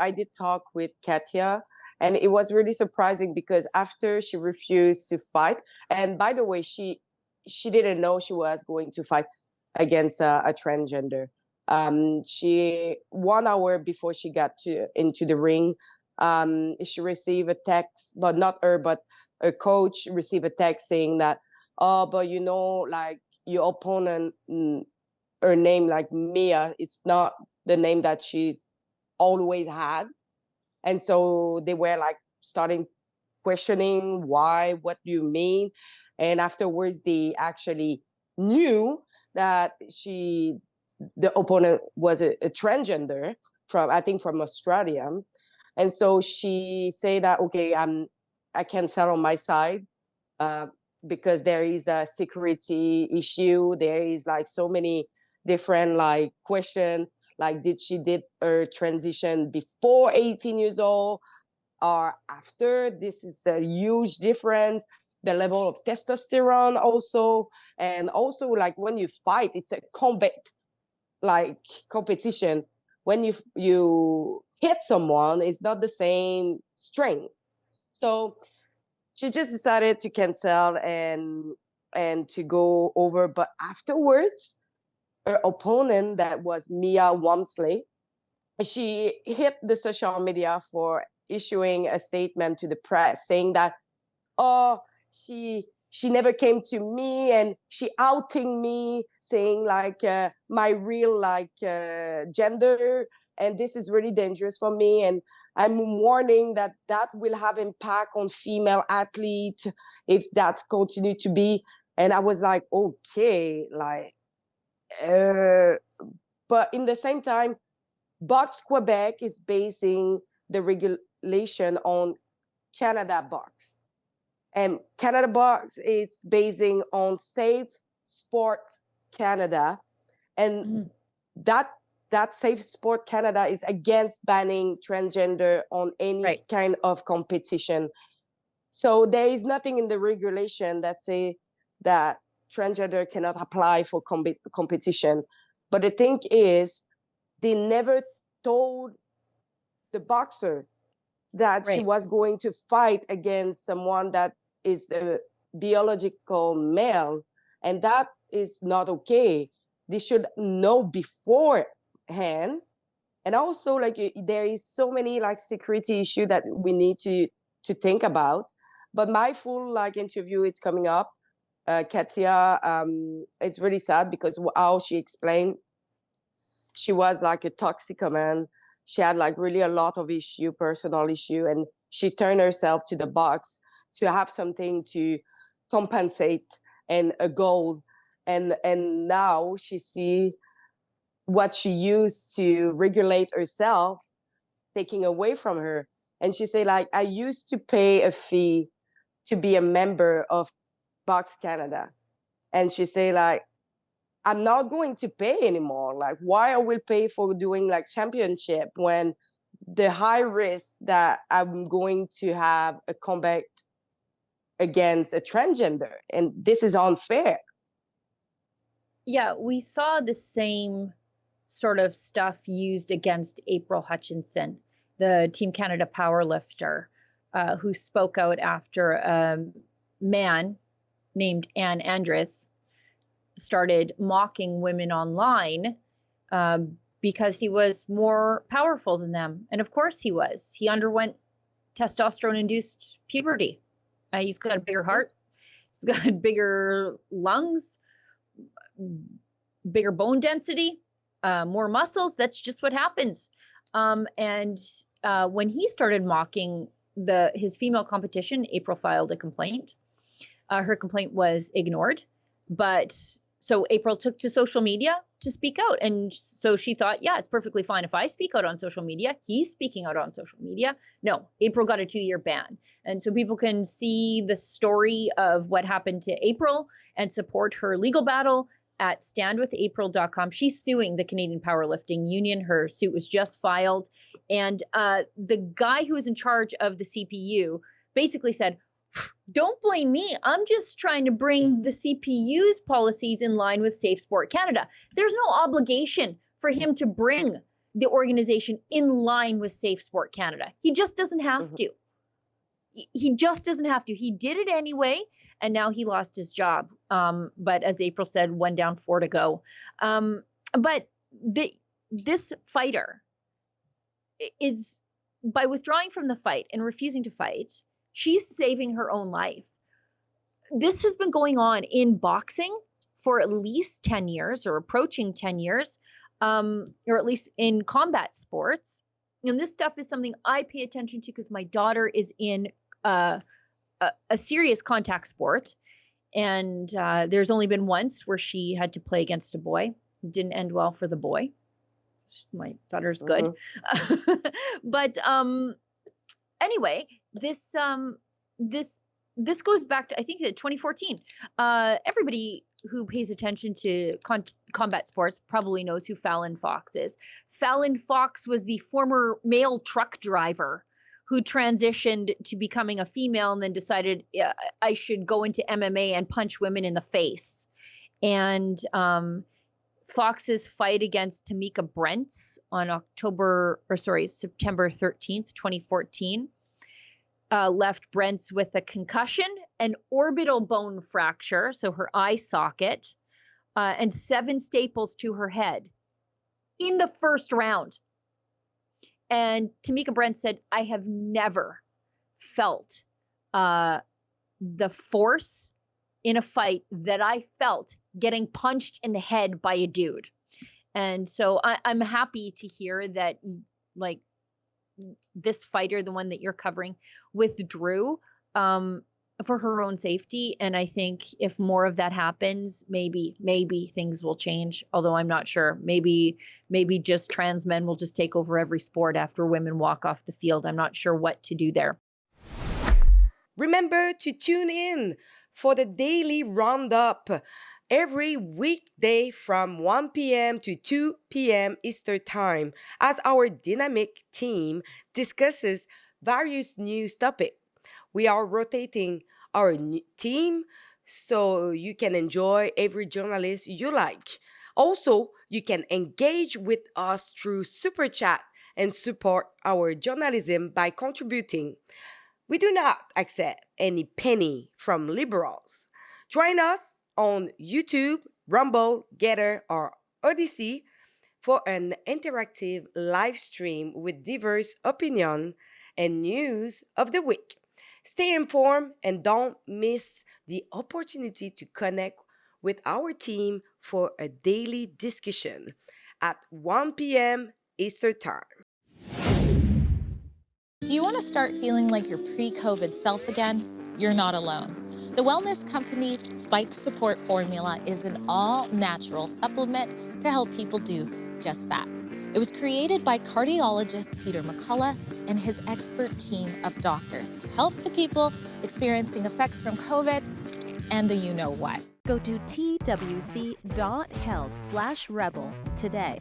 I did talk with Katia, and it was really surprising because after she refused to fight, and by the way, she didn't know she was going to fight against a transgender. She 1 hour before she got into the ring, she received a text, but not her, but a coach received a text saying that, oh, but you know, like your opponent, her name like Mya, it's not the name that she's always had. And so they were like starting questioning why, what do you mean? And afterwards they actually knew that the opponent was a transgender from, I think, from Australia. And so she said that, okay, I can settle my side because there is a security issue. There is like so many different like questions, like did her transition before 18 years old or after? This is a huge difference. The level of testosterone also, and also like when you fight, it's a combat like competition. When you hit someone, it's not the same strength. So she just decided to cancel and to go over. But afterwards, her opponent, that was Mya Walmsley, she hit the social media for issuing a statement to the press saying that, oh, she never came to me and she outing me, saying like my real like gender, and this is really dangerous for me, and I'm warning that will have impact on female athletes if that continue to be. And I was like, okay, like but in the same time, Box Quebec is basing the regulation on Canada Box. And Canada Box is basing on Safe Sports Canada. And that Safe Sport Canada is against banning transgender on any kind of competition. So there is nothing in the regulation that say that transgender cannot apply for competition. But the thing is, they never told the boxer that she was going to fight against someone that is a biological male, and that is not okay. They should know beforehand. And also, like, there is so many like security issue that we need to think about. But my full like interview, it's coming up. Katia, it's really sad because how she explained, she was like a toxicomane. She had like really a lot of personal issue, and she turned herself to the box to have something to compensate and a goal. And now she see what she used to regulate herself taking away from her. And she say like, I used to pay a fee to be a member of Box Canada. And she say like, I'm not going to pay anymore. Like, why I will pay for doing like championship when the high risk that I'm going to have a combat against a transgender, and this is unfair. Yeah, we saw the same sort of stuff used against April Hutchinson, the Team Canada powerlifter, who spoke out after a man named Ann Andres started mocking women online because he was more powerful than them. And of course he was. He underwent testosterone-induced puberty. He's got a bigger heart. He's got bigger lungs, bigger bone density, more muscles. That's just what happens. And when he started mocking his female competition, April filed a complaint. Her complaint was ignored. But so April took to social media to speak out. And so she thought, yeah, it's perfectly fine if I speak out on social media. He's speaking out on social media. No, April got a 2-year ban. And so people can see the story of what happened to April and support her legal battle at standwithapril.com. She's suing the Canadian Powerlifting Union. Her suit was just filed. And the guy who was in charge of the CPU basically said, don't blame me. I'm just trying to bring the CPU's policies in line with Safe Sport Canada. There's no obligation for him to bring the organization in line with Safe Sport Canada. He just doesn't have to. He just doesn't have to. He did it anyway, and now he lost his job. But as April said, 1 down, 4 to go. But this fighter is, by withdrawing from the fight and refusing to fight, she's saving her own life. This has been going on in boxing for at least 10 years or approaching 10 years, or at least in combat sports. And this stuff is something I pay attention to because my daughter is in a serious contact sport. And there's only been once where she had to play against a boy. It didn't end well for the boy. My daughter's good. But anyway, this goes back to, I think, 2014. Everybody who pays attention to combat sports probably knows who Fallon Fox is. Fallon Fox was the former male truck driver who transitioned to becoming a female and then decided I should go into MMA and punch women in the face. And Fox's fight against Tamika Brents on September 13th, 2014, left Brents with a concussion, an orbital bone fracture, so her eye socket, and 7 staples to her head in the first round. And Tamika Brent said, I have never felt the force in a fight that I felt getting punched in the head by a dude. And so I'm happy to hear that, like, this fighter, the one that you're covering, withdrew for her own safety. And I think if more of that happens, maybe things will change. Although I'm not sure. Maybe just trans men will just take over every sport after women walk off the field. I'm not sure what to do there. Remember to tune in for the daily roundup every weekday from 1 p.m. to 2 p.m. Eastern Time as our dynamic team discusses various news topics. We are rotating our team so you can enjoy every journalist you like. Also, you can engage with us through Super Chat and support our journalism by contributing. We do not accept any penny from liberals. Join us on YouTube, Rumble, Getter, or Odyssey for an interactive live stream with diverse opinions and news of the week. Stay informed and don't miss the opportunity to connect with our team for a daily discussion at 1 p.m. Eastern Time. Do you want to start feeling like your pre-COVID self again? You're not alone. The wellness company's Spike Support Formula is an all-natural supplement to help people do just that. It was created by cardiologist Peter McCullough and his expert team of doctors to help the people experiencing effects from COVID and the you-know-what. Go to twc.health/rebel today.